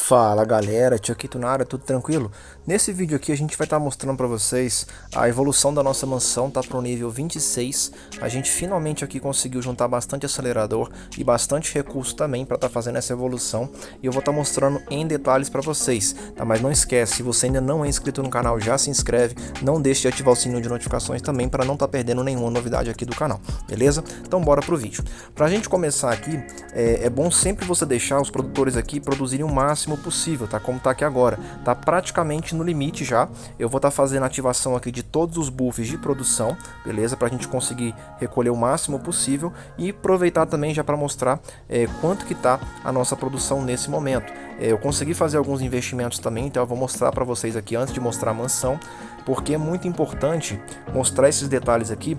Fala galera, Tioquito na área, tudo tranquilo? Nesse vídeo aqui a gente vai estar mostrando para vocês a evolução da nossa mansão, tá para o nível 26. A gente finalmente aqui conseguiu juntar bastante acelerador e bastante recurso também para estar fazendo essa evolução. E eu vou estar mostrando em detalhes para vocês, tá? Mas não esquece, se você ainda não é inscrito no canal, já se inscreve. Não deixe de ativar o sininho de notificações também para não estar perdendo nenhuma novidade aqui do canal, beleza? Então bora pro vídeo. Pra gente começar aqui, é bom sempre você deixar os produtores aqui produzirem o máximo possível, tá? Como tá aqui agora, tá praticamente no limite já. Eu vou estar fazendo a ativação aqui de todos os buffs de produção, beleza? Pra gente conseguir recolher o máximo possível e aproveitar também já para mostrar quanto que tá a nossa produção nesse momento. Eu consegui fazer alguns investimentos também, então eu vou mostrar para vocês aqui antes de mostrar a mansão, porque é muito importante mostrar esses detalhes aqui,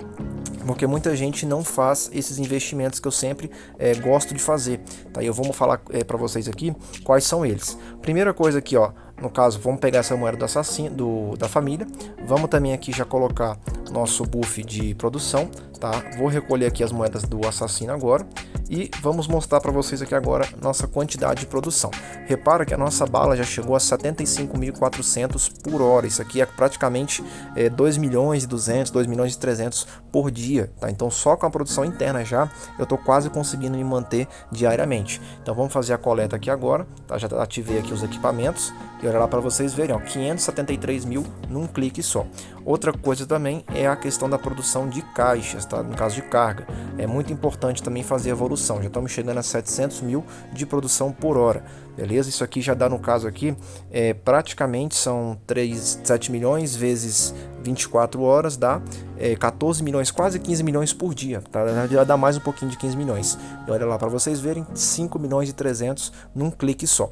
porque muita gente não faz esses investimentos que eu sempre gosto de fazer, tá? E eu vou falar para vocês aqui quais são eles. Primeira coisa aqui, ó, no caso, vamos pegar essa moeda do assassino, da família, vamos também aqui já colocar nosso buff de produção, tá? Vou recolher aqui as moedas do assassino agora e vamos mostrar para vocês aqui agora nossa quantidade de produção. Repara que a nossa bala já chegou a 75.400 por hora. Isso aqui é praticamente 2.200.000, 2.300.000 por dia, tá? Então só com a produção interna já eu tô quase conseguindo me manter diariamente. Então vamos fazer a coleta aqui agora, tá? Já ativei aqui os equipamentos e olha lá para vocês verem, ó, 573 mil num clique só. Outra coisa também é a questão da produção de caixas, tá? No caso de carga, é muito importante também fazer a evolução. Já estamos chegando a 700 mil de produção por hora, beleza? Isso aqui já dá, no caso aqui, praticamente são 7 milhões vezes 24 horas, dá 14 milhões, quase 15 milhões por dia, tá? Já dá mais um pouquinho de 15 milhões. E olha lá para vocês verem, 5 milhões e 300 num clique só.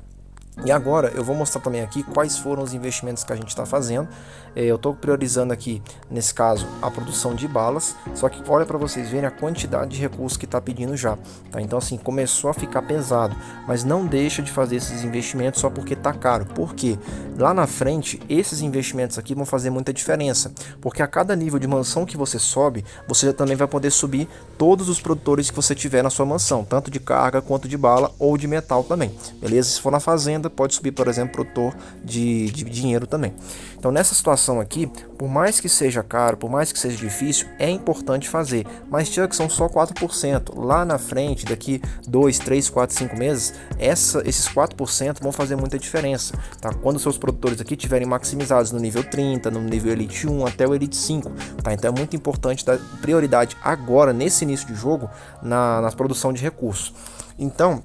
E agora eu vou mostrar também aqui quais foram os investimentos que a gente está fazendo. Eu estou priorizando aqui, nesse caso, a produção de balas. Só que olha para vocês verem a quantidade de recursos que está pedindo já, tá? Então assim, começou a ficar pesado. Mas não deixa de fazer esses investimentos só porque está caro. Porque lá na frente, esses investimentos aqui vão fazer muita diferença. Porque a cada nível de mansão que você sobe, você também vai poder subir todos os produtores que você tiver na sua mansão. Tanto de carga, quanto de bala ou de metal também, beleza? Se for na fazenda, pode subir, por exemplo, produtor de dinheiro também. Então nessa situação aqui, por mais que seja caro, por mais que seja difícil, é importante fazer. Mas Chuck, são só 4%. Lá na frente, daqui 2, 3, 4, 5 meses, esses 4% vão fazer muita diferença, tá? Quando seus produtores aqui estiverem maximizados no nível 30, no nível Elite 1 até o Elite 5, tá? Então é muito importante dar prioridade agora, nesse início de jogo, na produção de recursos. Então,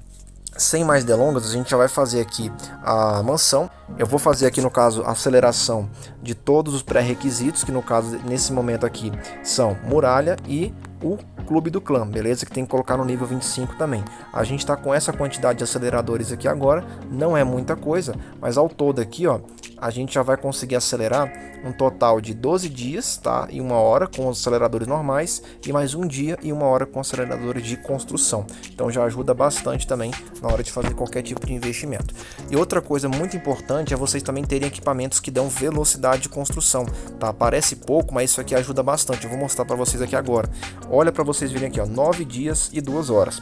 sem mais delongas, a gente já vai fazer aqui a mansão. Eu vou fazer aqui, no caso, a aceleração de todos os pré-requisitos, que no caso, nesse momento aqui, são muralha e o clube do clã, beleza? Que tem que colocar no nível 25 também. A gente está com essa quantidade de aceleradores aqui agora, não é muita coisa, mas ao todo aqui, ó, a gente já vai conseguir acelerar um total de 12 dias, tá? E 1 hora com os aceleradores normais e mais 1 dia e 1 hora com aceleradores de construção. Então já ajuda bastante também na hora de fazer qualquer tipo de investimento. E outra coisa muito importante é vocês também terem equipamentos que dão velocidade de construção, tá? Parece pouco, mas isso aqui ajuda bastante. Eu vou mostrar para vocês aqui agora. Olha para vocês verem aqui, ó, 9 dias e 2 horas.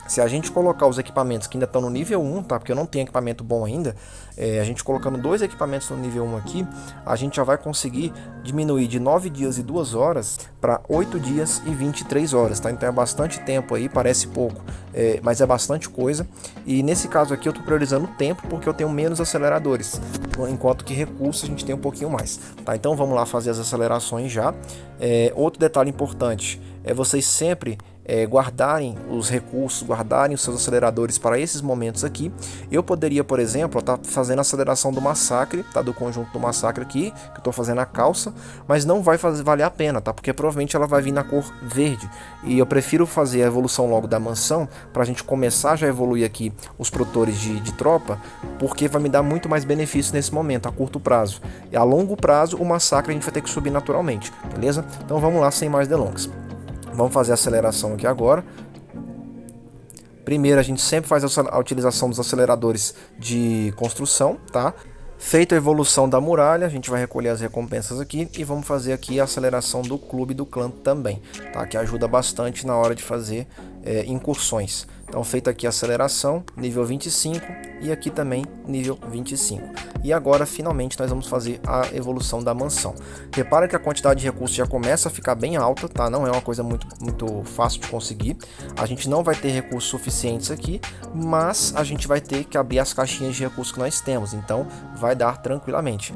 Se a gente colocar os equipamentos que ainda estão no nível 1, tá? Porque eu não tenho equipamento bom ainda, a gente colocando 2 equipamentos no nível 1 aqui, a gente já vai conseguir diminuir de 9 dias e 2 horas para 8 dias e 23 horas, tá? Então é bastante tempo aí, parece pouco, mas é bastante coisa. E nesse caso aqui eu estou priorizando o tempo porque eu tenho menos aceleradores, enquanto que recursos a gente tem um pouquinho mais, tá? Então vamos lá fazer as acelerações já. Outro detalhe importante é vocês sempre guardarem os recursos, guardarem os seus aceleradores para esses momentos aqui. Eu poderia, por exemplo, estar fazendo a aceleração do massacre, tá? Do conjunto do massacre aqui, que eu estou fazendo a calça, mas não vai valer a pena, tá? Porque provavelmente ela vai vir na cor verde. E eu prefiro fazer a evolução logo da mansão, para a gente começar já a evoluir aqui os produtores de tropa, porque vai me dar muito mais benefício nesse momento, a curto prazo. E a longo prazo, o massacre a gente vai ter que subir naturalmente, beleza? Então vamos lá, sem mais delongas. Vamos fazer a aceleração aqui agora. Primeiro a gente sempre faz a utilização dos aceleradores de construção, tá? Feita a evolução da muralha, a gente vai recolher as recompensas aqui e vamos fazer aqui a aceleração do clube do clã também, tá? Que ajuda bastante na hora de fazer incursões. Então feita aqui a aceleração, nível 25 e aqui também nível 25. E agora finalmente nós vamos fazer a evolução da mansão. Repara que a quantidade de recursos já começa a ficar bem alta, tá? Não é uma coisa muito fácil de conseguir. A gente não vai ter recursos suficientes aqui, mas a gente vai ter que abrir as caixinhas de recursos que nós temos. Então vai dar tranquilamente.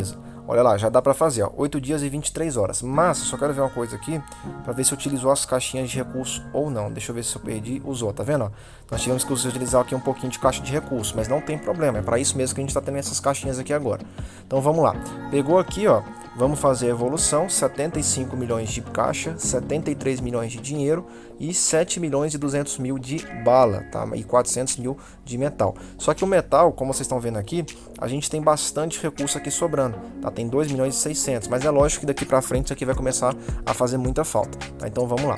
Olha lá, já dá para fazer, ó, 8 dias e 23 horas. Mas eu só quero ver uma coisa aqui, para ver se utilizou as caixinhas de recurso ou não. Deixa eu ver se eu perdi, usou, tá vendo? Ó? Nós tivemos que utilizar aqui um pouquinho de caixa de recurso, mas não tem problema, é para isso mesmo que a gente está tendo essas caixinhas aqui agora. Então vamos lá, pegou aqui, ó, vamos fazer a evolução, 75 milhões de caixa, 73 milhões de dinheiro e 7 milhões e 200 mil de bala, tá? E 400 mil de metal. Só que o metal, como vocês estão vendo aqui, a gente tem bastante recurso aqui sobrando, tá? Tem 2 milhões e 600, mas é lógico que daqui para frente isso aqui vai começar a fazer muita falta, tá? Então vamos lá.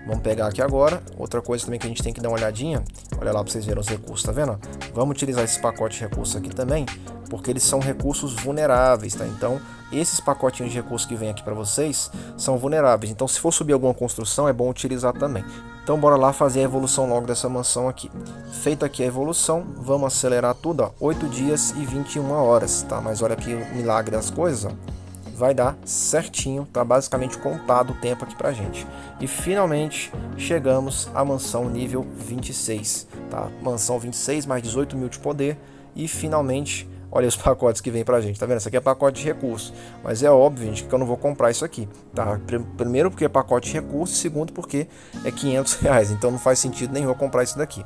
Vamos pegar aqui agora, outra coisa também que a gente tem que dar uma olhadinha, olha lá para vocês verem os recursos, tá vendo? Vamos utilizar esse pacote de recursos aqui também, porque eles são recursos vulneráveis, tá? Então, esses pacotinhos de recursos que vem aqui para vocês são vulneráveis, então se for subir alguma construção é bom utilizar também. Então bora lá fazer a evolução logo dessa mansão aqui. Feita aqui a evolução, vamos acelerar tudo, ó, 8 dias e 21 horas, tá? Mas olha aqui o milagre das coisas, ó. Vai dar certinho, tá basicamente contado o tempo aqui pra gente. E finalmente chegamos à mansão nível 26, tá? Mansão 26, mais 18 mil de poder e finalmente, olha os pacotes que vem pra gente, tá vendo? Isso aqui é pacote de recursos, mas é óbvio, gente, que eu não vou comprar isso aqui, tá? Primeiro porque é pacote de recursos, segundo porque é R$500, então não faz sentido nenhum eu comprar isso daqui.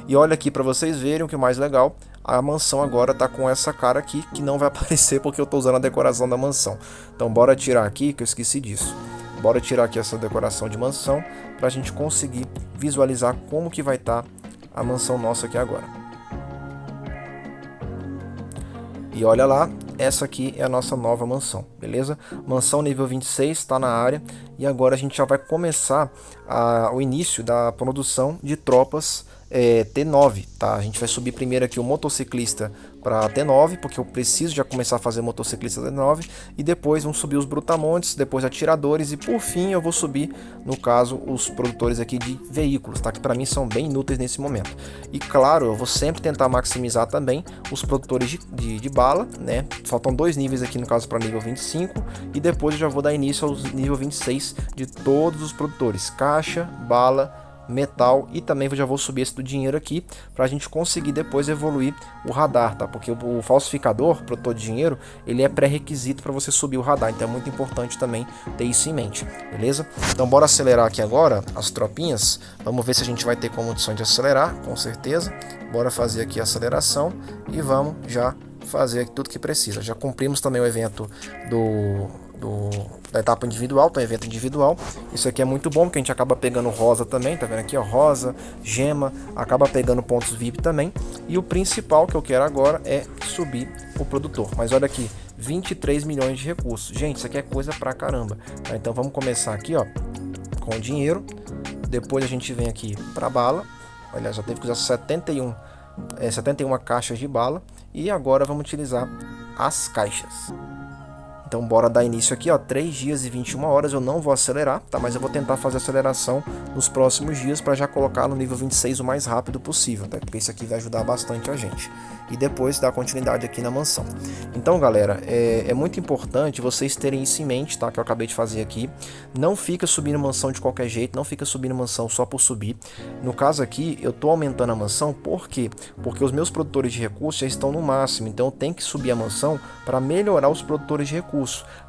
E olha aqui pra vocês verem o que é mais legal, a mansão agora tá com essa cara aqui, que não vai aparecer porque eu tô usando a decoração da mansão. Então bora tirar aqui, que eu esqueci disso. Bora tirar aqui essa decoração de mansão, pra gente conseguir visualizar como que vai estar a mansão nossa aqui agora. E olha lá, essa aqui é a nossa nova mansão, beleza? Mansão nível 26 está na área e agora a gente já vai começar o início da produção de tropas T9, tá? A gente vai subir primeiro aqui o motociclista para T9, porque eu preciso já começar a fazer motociclista T9, e depois vamos subir os brutamontes, depois atiradores, e por fim eu vou subir, no caso, os produtores aqui de veículos, tá? Que para mim são bem inúteis nesse momento. E claro, eu vou sempre tentar maximizar também os produtores de bala, né? Faltam 2 níveis aqui no caso para nível 25, e depois eu já vou dar início aos nível 26 de todos os produtores, caixa, bala, metal, e também já vou subir esse do dinheiro aqui para a gente conseguir depois evoluir o radar, tá? Porque o falsificador, produtor de dinheiro, ele é pré-requisito para você subir o radar, então é muito importante também ter isso em mente, beleza? Então bora acelerar aqui agora as tropinhas, vamos ver se a gente vai ter condição de acelerar, com certeza. Bora fazer aqui a aceleração e vamos já fazer tudo que precisa. Já cumprimos também o evento da etapa individual, tá? Evento individual. Isso aqui é muito bom porque a gente acaba pegando rosa também, tá vendo aqui, ó, rosa, gema, acaba pegando pontos VIP também. E o principal que eu quero agora é subir o produtor. Mas olha aqui, 23 milhões de recursos. Gente, isso aqui é coisa pra caramba, tá? Então vamos começar aqui, ó, com o dinheiro. Depois a gente vem aqui pra bala. Olha, já teve que usar 71 caixas de bala. E agora vamos utilizar as caixas. Então bora dar início aqui, ó, 3 dias e 21 horas, eu não vou acelerar, tá? Mas eu vou tentar fazer a aceleração nos próximos dias para já colocar no nível 26 o mais rápido possível, tá? Porque isso aqui vai ajudar bastante a gente. E depois dar continuidade aqui na mansão. Então, galera, é muito importante vocês terem isso em mente, tá? Que eu acabei de fazer aqui. Não fica subindo mansão de qualquer jeito, não fica subindo mansão só por subir. No caso aqui, eu tô aumentando a mansão, por quê? Porque os meus produtores de recursos já estão no máximo, então eu tenho que subir a mansão para melhorar os produtores de recursos.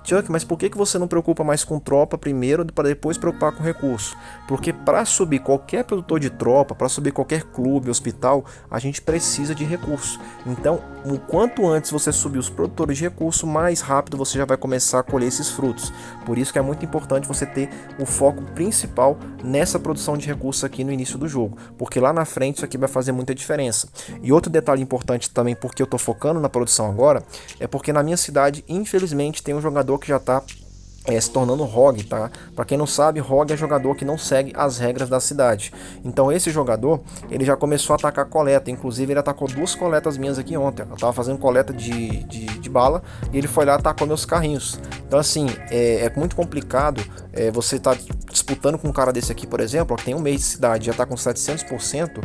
Chuck, mas por que você não preocupa mais com tropa primeiro para depois preocupar com recurso? Porque para subir qualquer produtor de tropa, para subir qualquer clube, hospital, a gente precisa de recurso. Então, o quanto antes você subir os produtores de recurso, mais rápido você já vai começar a colher esses frutos. Por isso que é muito importante você ter o foco principal nessa produção de recursos aqui no início do jogo, porque lá na frente isso aqui vai fazer muita diferença. E outro detalhe importante também, porque eu estou focando na produção agora, é porque na minha cidade, infelizmente, tem um jogador que já está se tornando rogue, tá? Para quem não sabe, rogue é jogador que não segue as regras da cidade. Então esse jogador, ele já começou a atacar coleta, inclusive ele atacou 2 coletas minhas aqui ontem. Eu tava fazendo coleta de bala e ele foi lá e atacou meus carrinhos. Então assim, é muito complicado você está disputando com um cara desse aqui, por exemplo, que tem um mês de cidade, já está com 700%,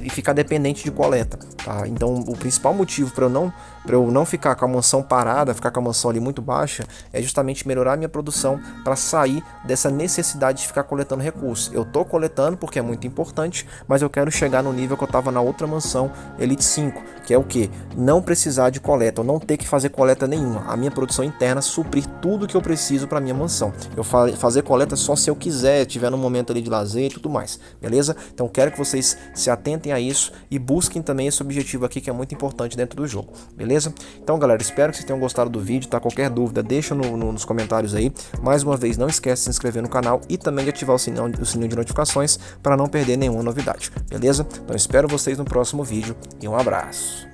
e ficar dependente de coleta, tá? Então o principal motivo para eu não ficar com a mansão parada, ficar com a mansão ali muito baixa, é justamente melhorar a minha produção para sair dessa necessidade de ficar coletando recursos. Eu tô coletando porque é muito importante, mas eu quero chegar no nível que eu estava na outra mansão Elite 5, que é o que? Não precisar de coleta, ou não ter que fazer coleta nenhuma. A minha produção interna suprir tudo que eu preciso para minha mansão. Eu fazer coleta só se eu quiser, tiver no momento ali de lazer e tudo mais, beleza? Então quero que vocês se atentem a isso e busquem também esse objetivo aqui que é muito importante dentro do jogo, beleza? Então galera, espero que vocês tenham gostado do vídeo, tá? Qualquer dúvida deixa nos comentários aí. Mais uma vez, não esquece de se inscrever no canal e também de ativar o sininho de notificações para não perder nenhuma novidade, beleza? Então espero vocês no próximo vídeo e um abraço.